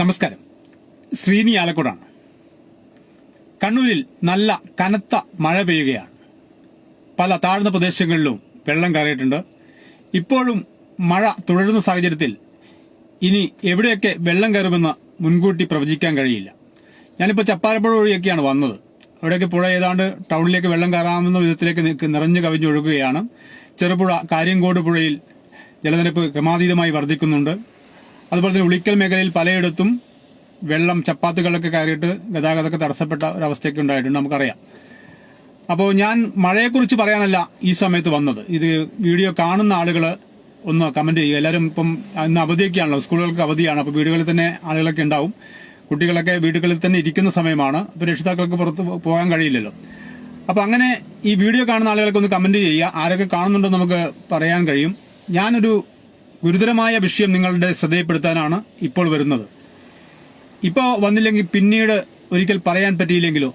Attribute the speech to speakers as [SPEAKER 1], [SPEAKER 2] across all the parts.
[SPEAKER 1] നമസ്കാരം. ശ്രീനി ആലക്കോടാണ്. കണ്ണൂരിൽ നല്ല കനത്ത മഴ പെയ്യുകയാണ്. പല താഴ്ന്ന പ്രദേശങ്ങളിലും വെള്ളം കയറിയിട്ടുണ്ട്. ഇപ്പോഴും മഴ തുടരുന്ന സാഹചര്യത്തിൽ ഇനി എവിടെയൊക്കെ വെള്ളം കയറുമെന്ന് മുൻകൂട്ടി പ്രവചിക്കാൻ കഴിയില്ല. ഞാനിപ്പോൾ ചപ്പാരപ്പുഴ വഴിയൊക്കെയാണ് വന്നത്. അവിടെയൊക്കെ പുഴ ഏതാണ്ട് ടൗണിലേക്ക് വെള്ളം കയറാവുന്ന വിധത്തിലേക്ക് നിറഞ്ഞു കവിഞ്ഞൊഴുകുകയാണ്. ചെറുപുഴ കാര്യങ്കോട് പുഴയിൽ ജലനിരപ്പ് ക്രമാതീതമായി വർദ്ധിക്കുന്നുണ്ട്. അതുപോലെ തന്നെ ഉളിക്കൽ മേഖലയിൽ പലയിടത്തും വെള്ളം ചപ്പാത്തുകളൊക്കെ കയറിയിട്ട് ഗതാഗതമൊക്കെ തടസ്സപ്പെട്ട ഒരവസ്ഥയൊക്കെ ഉണ്ടായിട്ടുണ്ട്, നമുക്കറിയാം. അപ്പോൾ ഞാൻ മഴയെക്കുറിച്ച് പറയാനല്ല ഈ സമയത്ത് വന്നത്. ഇത് വീഡിയോ കാണുന്ന ആളുകൾ ഒന്ന് കമന്റ് ചെയ്യുക. എല്ലാവരും ഇപ്പം ഇന്ന് അവധിയൊക്കെയാണല്ലോ, സ്കൂളുകൾക്ക് അവധിയാണ്. അപ്പോൾ വീടുകളിൽ തന്നെ ആളുകളൊക്കെ ഉണ്ടാവും. കുട്ടികളൊക്കെ വീടുകളിൽ തന്നെ ഇരിക്കുന്ന സമയമാണ്. അപ്പോൾ രക്ഷിതാക്കൾക്ക് പുറത്ത് പോകാൻ കഴിയില്ലല്ലോ. അപ്പോൾ അങ്ങനെ ഈ വീഡിയോ കാണുന്ന ആളുകൾക്ക് ഒന്ന് കമന്റ് ചെയ്യുക. ആരൊക്കെ കാണുന്നുണ്ടോ നമുക്ക് പറയാൻ കഴിയും. ഞാനൊരു ഗുരുതരമായ വിഷയം നിങ്ങളുടെ ശ്രദ്ധയിൽപ്പെടുത്താനാണ് ഇപ്പോൾ വരുന്നത്. ഇപ്പോൾ വന്നില്ലെങ്കിൽ പിന്നീട് ഒരിക്കൽ പറയാൻ പറ്റിയില്ലെങ്കിലോ.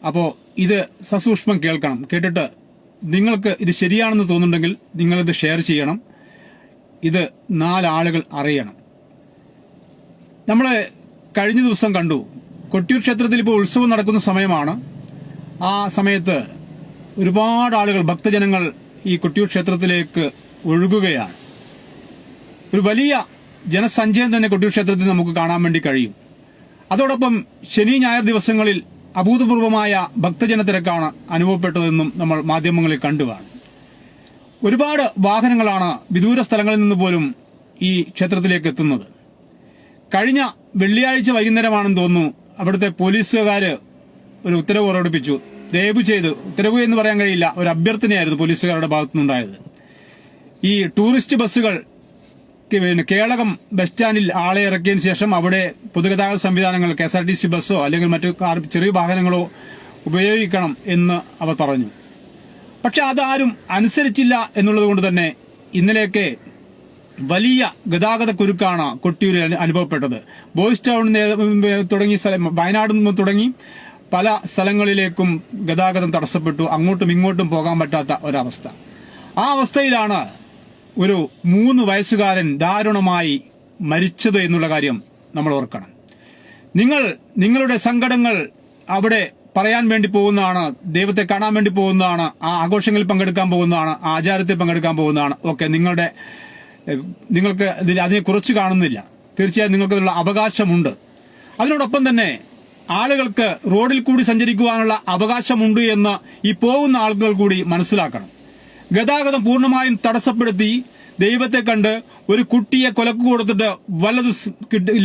[SPEAKER 1] അപ്പോൾ ഇത് സസൂക്ഷ്മം കേൾക്കണം. കേട്ടിട്ട് നിങ്ങൾക്ക് ഇത് ശരിയാണെന്ന് തോന്നുന്നുണ്ടെങ്കിൽ നിങ്ങളിത് ഷെയർ ചെയ്യണം. ഇത് 4 ആളുകൾ അറിയണം. നമ്മൾ കഴിഞ്ഞ ദിവസം കണ്ടു, കൊട്ടിയൂർ ക്ഷേത്രത്തിൽ ഇപ്പോൾ ഉത്സവം നടക്കുന്ന സമയമാണ്. ആ സമയത്ത് ഒരുപാട് ആളുകൾ, ഭക്തജനങ്ങൾ ഈ കൊട്ടിയൂർ ക്ഷേത്രത്തിലേക്ക് ഒഴുകുകയാണ്. ഒരു വലിയ ജനസഞ്ചയം തന്നെ കൊട്ടിയൂർ ക്ഷേത്രത്തിൽ നമുക്ക് കാണാൻ വേണ്ടി കഴിയും. അതോടൊപ്പം ശനി ഞായർ ദിവസങ്ങളിൽ അഭൂതപൂർവമായ ഭക്തജന തിരക്കാണ് അനുഭവപ്പെട്ടതെന്നും നമ്മൾ മാധ്യമങ്ങളിൽ കണ്ടു കാണും. ഒരുപാട് വാഹനങ്ങളാണ് വിദൂര സ്ഥലങ്ങളിൽ നിന്ന് പോലും ഈ ക്ഷേത്രത്തിലേക്ക് എത്തുന്നത്. കഴിഞ്ഞ വെള്ളിയാഴ്ച വൈകുന്നേരമാണെന്ന് തോന്നുന്നു, അവിടുത്തെ പോലീസുകാര് ഒരു ഉത്തരവ് പുറപ്പെടുവിച്ചു. ദയവ് ചെയ്ത്, ഉത്തരവ് എന്ന് പറയാൻ കഴിയില്ല, ഒരു അഭ്യർത്ഥനയായിരുന്നു പോലീസുകാരുടെ ഭാഗത്തുനിന്നുണ്ടായത്. ഈ ടൂറിസ്റ്റ് ബസ്സുകൾ കേളകം ബസ് സ്റ്റാൻഡിൽ ആളെ ഇറക്കിയതിനു ശേഷം അവിടെ പൊതുഗതാഗത സംവിധാനങ്ങൾ, KSRTC ബസ്സോ അല്ലെങ്കിൽ മറ്റു ചെറിയ വാഹനങ്ങളോ ഉപയോഗിക്കണം എന്ന് അവർ പറഞ്ഞു. പക്ഷെ അതാരും അനുസരിച്ചില്ല എന്നുള്ളത് കൊണ്ട് തന്നെ ഇന്നലെയൊക്കെ വലിയ ഗതാഗത കുരുക്കാണ് കൊട്ടിയൂരിൽ അനുഭവപ്പെട്ടത്. ബോയ്സ് ടൗൺ തുടങ്ങിയ സ്ഥലം, വയനാട് നിന്ന് തുടങ്ങി പല സ്ഥലങ്ങളിലേക്കും ഗതാഗതം തടസ്സപ്പെട്ടു. അങ്ങോട്ടും ഇങ്ങോട്ടും പോകാൻ പറ്റാത്ത ഒരവസ്ഥ. ആ അവസ്ഥയിലാണ് ഒരു 3 വയസ്സുകാരൻ ദാരുണമായി മരിച്ചത് എന്നുള്ള കാര്യം നമ്മൾ ഓർക്കണം. നിങ്ങളുടെ സങ്കടങ്ങൾ അവിടെ പറയാൻ വേണ്ടി പോകുന്നതാണ്, ദൈവത്തെ കാണാൻ വേണ്ടി പോകുന്നതാണ്, ആ ആഘോഷങ്ങളിൽ പങ്കെടുക്കാൻ പോകുന്നതാണ്, ആ ആചാരത്തിൽ പങ്കെടുക്കാൻ പോകുന്നതാണ്. ഓക്കെ, നിങ്ങൾക്ക് അതിനെ കുറച്ച് കാണുന്നില്ല. തീർച്ചയായും നിങ്ങൾക്ക് അതിനുള്ള അവകാശമുണ്ട്. അതിനോടൊപ്പം തന്നെ ആളുകൾക്ക് റോഡിൽ കൂടി സഞ്ചരിക്കുവാനുള്ള അവകാശമുണ്ട് എന്ന് ഈ പോകുന്ന ആളുകൾ കൂടി മനസ്സിലാക്കണം. ഗതാഗതം പൂർണ്ണമായും തടസ്സപ്പെടുത്തി ദൈവത്തെ കണ്ട് ഒരു കുട്ടിയെ കൊലക്ക് കൊടുത്തിട്ട് വല്ലത്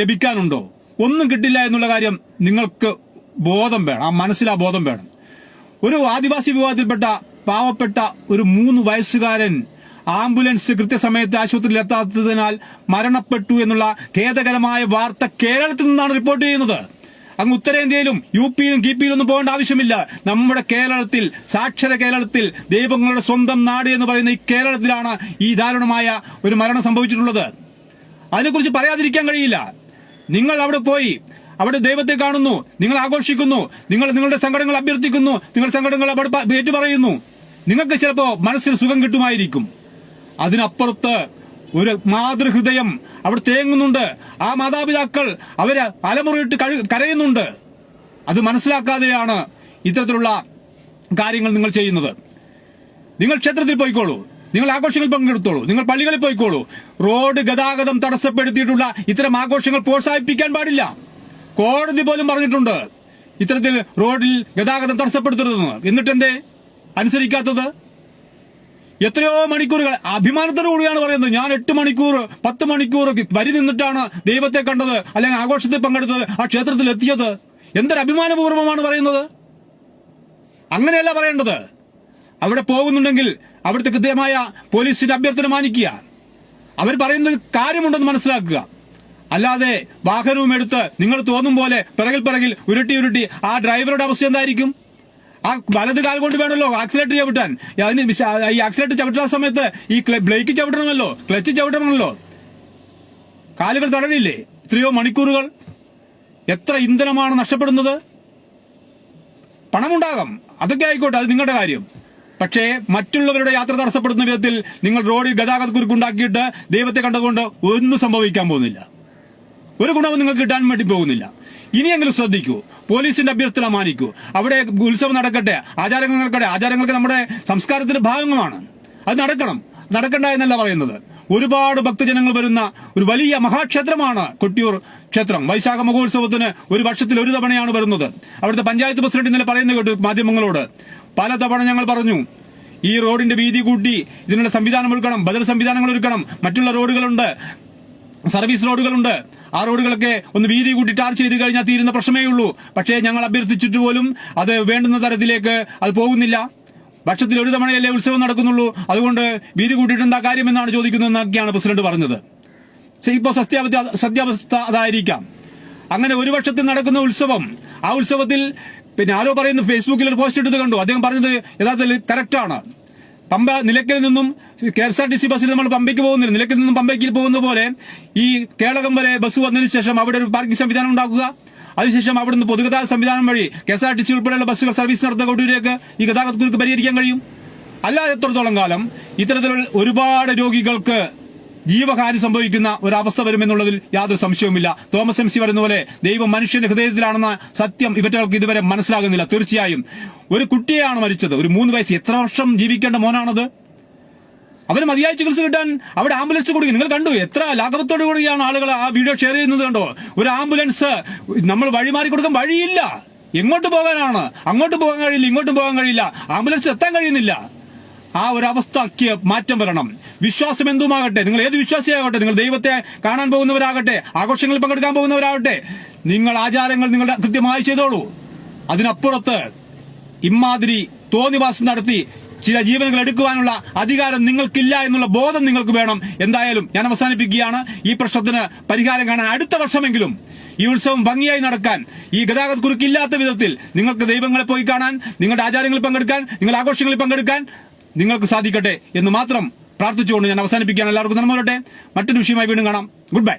[SPEAKER 1] ലഭിക്കാനുണ്ടോ? ഒന്നും കിട്ടില്ല എന്നുള്ള കാര്യം നിങ്ങൾക്ക് ബോധം വേണം. ആ മനസ്സിൽ ആ ബോധം വേണം. ഒരു ആദിവാസി വിഭാഗത്തിൽപ്പെട്ട പാവപ്പെട്ട ഒരു 3 വയസ്സുകാരൻ ആംബുലൻസ് കൃത്യസമയത്ത് ആശുപത്രിയിൽ എത്താത്തതിനാൽ മരണപ്പെട്ടു എന്നുള്ള ഖേദകരമായ വാർത്ത കേരളത്തിൽ നിന്നാണ് റിപ്പോർട്ട് ചെയ്യുന്നത്. അങ്ങ് ഉത്തരേന്ത്യയിലും UP-യിലും KP-യിലും ഒന്നും പോകേണ്ട ആവശ്യമില്ല. നമ്മുടെ കേരളത്തിൽ, സാക്ഷര കേരളത്തിൽ, ദൈവങ്ങളുടെ സ്വന്തം നാട് എന്ന് പറയുന്ന ഈ കേരളത്തിലാണ് ഈ ദാരുണമായ ഒരു മരണം സംഭവിച്ചിട്ടുള്ളത്. അതിനെക്കുറിച്ച് പറയാതിരിക്കാൻ കഴിയില്ല. നിങ്ങൾ അവിടെ പോയി അവിടെ ദൈവത്തെ കാണുന്നു, നിങ്ങൾ ആഘോഷിക്കുന്നു, നിങ്ങളുടെ സങ്കടങ്ങൾ അഭ്യർത്ഥിക്കുന്നു, നിങ്ങളുടെ സങ്കടങ്ങൾ അവിടെ ഏറ്റുപറയുന്നു. നിങ്ങൾക്ക് ചിലപ്പോ മനസ്സിന് സുഖം കിട്ടുമായിരിക്കും. അതിനപ്പുറത്ത് ഒരു മാതൃഹൃദയം അവിടെ തേങ്ങുന്നുണ്ട്. ആ മാതാപിതാക്കൾ അവര് അലമുറയിട്ട് കരയുന്നുണ്ട്. അത് മനസ്സിലാക്കാതെയാണ് ഇത്തരത്തിലുള്ള കാര്യങ്ങൾ നിങ്ങൾ ചെയ്യുന്നത്. നിങ്ങൾ ക്ഷേത്രത്തിൽ പോയിക്കോളൂ, നിങ്ങൾ ആഘോഷങ്ങളിൽ പങ്കെടുത്തോളൂ, നിങ്ങൾ പള്ളികളിൽ പോയിക്കോളൂ. റോഡ് ഗതാഗതം തടസ്സപ്പെടുത്തിയിട്ടുള്ള ഇത്തരം ആഘോഷങ്ങൾ പ്രോത്സാഹിപ്പിക്കാൻ പാടില്ല. കോടതി പോലും പറഞ്ഞിട്ടുണ്ട് ഇത്തരത്തിൽ റോഡിൽ ഗതാഗതം തടസ്സപ്പെടുത്തരുതെന്ന്. എന്നിട്ടെന്തേ അനുസരിക്കാത്തത്? എത്രയോ മണിക്കൂറുകൾ അഭിമാനത്തോടു കൂടിയാണ് പറയുന്നത്. ഞാൻ 8 മണിക്കൂർ 10 മണിക്കൂർ വരി നിന്നിട്ടാണ് ദൈവത്തെ കണ്ടത്, അല്ലെങ്കിൽ ആഘോഷത്തിൽ പങ്കെടുത്തത്, ആ ക്ഷേത്രത്തിൽ എത്തിയത്. എന്തൊരു അഭിമാനപൂർവ്വമാണ് പറയുന്നത്. അങ്ങനെയല്ല പറയേണ്ടത്. അവിടെ പോകുന്നുണ്ടെങ്കിൽ അവിടുത്തെ കൃത്യമായ പോലീസിന്റെ അഭ്യർത്ഥന മാനിക്കുക. അവർ പറയുന്നത് കാര്യമുണ്ടെന്ന് മനസ്സിലാക്കുക. അല്ലാതെ വാഹനവും എടുത്ത് നിങ്ങൾ തോന്നും പോലെ പിറകിൽ ഉരുട്ടി ആ ഡ്രൈവറുടെ അവസ്ഥ എന്തായിരിക്കും? ആ വലത് കാൽ കൊണ്ട് വേണമല്ലോ ആക്സിലേറ്റർ ചവിട്ടാൻ. ഈ ആക്സിലേറ്റർ ചവിട്ടുന്ന സമയത്ത് ഈ ബ്രേക്ക് ചവിട്ടണമല്ലോ, ക്ലച്ച് ചവിട്ടണമല്ലോ. കാലുകൾ തടവില്ലേ? എത്രയോ മണിക്കൂറുകൾ. എത്ര ഇന്ധനമാണ് നഷ്ടപ്പെടുന്നത്? പണമുണ്ടാകാം, അതൊക്കെ ആയിക്കോട്ടെ, അത് നിങ്ങളുടെ കാര്യം. പക്ഷേ മറ്റുള്ളവരുടെ യാത്ര തടസ്സപ്പെടുന്ന വിധത്തിൽ നിങ്ങൾ റോഡിൽ ഗതാഗത കുരുക്കുണ്ടാക്കിയിട്ട് ദൈവത്തെ കണ്ടതുകൊണ്ട് ഒന്നും സംഭവിക്കാൻ പോകുന്നില്ല. ഒരു ഗുണവും നിങ്ങൾക്ക് കിട്ടാൻ വേണ്ടി പോകുന്നില്ല. ഇനിയെങ്കിലും ശ്രദ്ധിക്കൂ, പോലീസിന്റെ അഭ്യർത്ഥന മാനിക്കൂ. അവിടെ ഉത്സവം നടക്കട്ടെ, ആചാരങ്ങൾ നടക്കട്ടെ. ആചാരങ്ങൾക്ക് നമ്മുടെ സംസ്കാരത്തിന്റെ ഭാഗമാണ്. അത് നടക്കണ്ട എന്നല്ല പറയുന്നത്. ഒരുപാട് ഭക്തജനങ്ങൾ വരുന്ന ഒരു വലിയ മഹാക്ഷേത്രമാണ് കൊട്ടിയൂർ ക്ഷേത്രം. വൈശാഖ മഹോത്സവത്തിന് ഒരു വർഷത്തിൽ ഒരു തവണയാണ് വരുന്നത്. അവിടുത്തെ പഞ്ചായത്ത് പ്രസിഡന്റ് ഇന്നലെ പറയുന്നത് കേട്ടു മാധ്യമങ്ങളോട്. പലതവണ ഞങ്ങൾ പറഞ്ഞു, ഈ റോഡിന്റെ വീതി കൂട്ടി ഇതിനുള്ള സംവിധാനം ഒരുക്കണം, ബദൽ സംവിധാനങ്ങൾ ഒരുക്കണം. മറ്റുള്ള റോഡുകളുണ്ട്, സർവീസ് റോഡുകളുണ്ട്. ആ റോഡുകളൊക്കെ ഒന്ന് വീതി കൂട്ടി ടാർ ചെയ്ത് കഴിഞ്ഞാൽ തീരുന്ന പ്രശ്നമേ ഉള്ളൂ. പക്ഷേ ഞങ്ങൾ അഭ്യർത്ഥിച്ചിട്ട് പോലും അത് വേണ്ടുന്ന തരത്തിലേക്ക് അത് പോകുന്നില്ല. വർഷത്തിൽ ഒരു തവണയല്ലേ ഉത്സവം നടക്കുന്നുള്ളൂ, അതുകൊണ്ട് വീതി കൂട്ടിയിട്ട് എന്താ കാര്യമെന്നാണ് ചോദിക്കുന്നതെന്നൊക്കെയാണ് പ്രസിഡന്റ് പറഞ്ഞത്. ഇപ്പോൾ സത്യാവസ്ഥ അതായിരിക്കാം. അങ്ങനെ ഒരു വർഷത്തിൽ നടക്കുന്ന ഉത്സവം, ആ ഉത്സവത്തിൽ പിന്നെ ആരോ പറയുന്നു, ഫേസ്ബുക്കിൽ ഒരു പോസ്റ്റ് ഇട്ടത് കണ്ടു, അദ്ദേഹം പറഞ്ഞത് യഥാർത്ഥത്തിൽ കറക്റ്റാണ്. പമ്പ നിലയ്ക്കൽ നിന്നും KSRTC ബസ്സിൽ നമ്മൾ പമ്പയ്ക്ക് പോകുന്നില്ല, നിലയ്ക്കൽ നിന്നും പമ്പയ്ക്ക് പോകുന്ന പോലെ ഈ കേളകം വരെ ബസ് വന്നതിന് ശേഷം അവിടെ ഒരു പാർക്കിംഗ് സംവിധാനം ഉണ്ടാക്കുക. അതിനുശേഷം അവിടുന്ന് പൊതുഗതാഗത സംവിധാനം വഴി KSRTC ഉൾപ്പെടെയുള്ള ബസ്സുകൾ സർവീസ് നടത്തുന്ന കൊട്ടിയൂരിലേക്ക് ഈ ഗതാഗതക്കുരുക്ക് പരിഹരിക്കാൻ കഴിയും. അല്ലാതെ എത്രത്തോളം കാലം ഇത്തരത്തിലുള്ള ഒരുപാട് രോഗികൾക്ക് ജീവഹാനി സംഭവിക്കുന്ന ഒരവസ്ഥ വരുമെന്നുള്ളതിൽ യാതൊരു സംശയവുമില്ല. തോമസ് MC പറയുന്ന പോലെ ദൈവം മനുഷ്യന്റെ ഹൃദയത്തിലാണെന്ന സത്യം ഇവറ്റകൾക്ക് ഇതുവരെ മനസ്സിലാകുന്നില്ല. തീർച്ചയായും ഒരു കുട്ടിയാണ് മരിച്ചത്, ഒരു 3 വയസ്സ്. എത്ര വർഷം ജീവിക്കേണ്ട മോനാണത്? അവന് മതിയായ ചികിത്സ കിട്ടാൻ അവിടെ ആംബുലൻസ് കൊടുക്കും. നിങ്ങൾ കണ്ടു എത്ര ലാഘവത്തോടു കൂടിയാണ് ആളുകൾ ആ വീഡിയോ ഷെയർ ചെയ്യുന്നത് കണ്ടോ? ഒരു ആംബുലൻസ് നമ്മൾ വഴിമാറി കൊടുക്കാൻ വഴിയില്ല. എങ്ങോട്ട് പോകാനാണ്? അങ്ങോട്ട് പോകാൻ കഴിയില്ല, ഇങ്ങോട്ടും പോകാൻ കഴിയില്ല, ആംബുലൻസ് എത്താൻ കഴിയുന്നില്ല. ആ ഒരു അവസ്ഥയ്ക്ക് മാറ്റം വരണം. വിശ്വാസം എന്തുമാകട്ടെ, നിങ്ങൾ ഏത് വിശ്വാസിയാകട്ടെ, നിങ്ങൾ ദൈവത്തെ കാണാൻ പോകുന്നവരാകട്ടെ, ആഘോഷങ്ങളിൽ പങ്കെടുക്കാൻ പോകുന്നവരാകട്ടെ, നിങ്ങൾ ആചാരങ്ങൾ നിങ്ങളുടെ കൃത്യമായി ചെയ്തോളൂ. അതിനപ്പുറത്ത് ഇമാതിരി തോന്നിവാസം നടത്തി ചില ജീവനുകൾ എടുക്കുവാനുള്ള അധികാരം നിങ്ങൾക്കില്ല എന്നുള്ള ബോധം നിങ്ങൾക്ക് വേണം. എന്തായാലും ഞാൻ അവസാനിപ്പിക്കുകയാണ്. ഈ പ്രശ്നത്തിന് പരിഹാരം കാണാൻ അടുത്ത വർഷമെങ്കിലും ഈ ഉത്സവം ഭംഗിയായി നടക്കാൻ, ഈ ഗതാഗത കുരുക്കില്ലാത്ത വിധത്തിൽ നിങ്ങൾക്ക് ദൈവങ്ങളെ പോയി കാണാൻ, നിങ്ങളുടെ ആചാരങ്ങളിൽ പങ്കെടുക്കാൻ, നിങ്ങളുടെ ആഘോഷങ്ങളിൽ പങ്കെടുക്കാൻ നിങ്ങൾക്ക് സാധിക്കട്ടെ എന്ന് മാത്രം പ്രാർത്ഥിച്ചുകൊണ്ട് ഞാൻ അവസാനിപ്പിക്കുകയാണ്. എല്ലാവർക്കും നന്മ വരട്ടെ. മറ്റൊരു വിഷയമായി വീണ്ടും കാണാം. Good bye.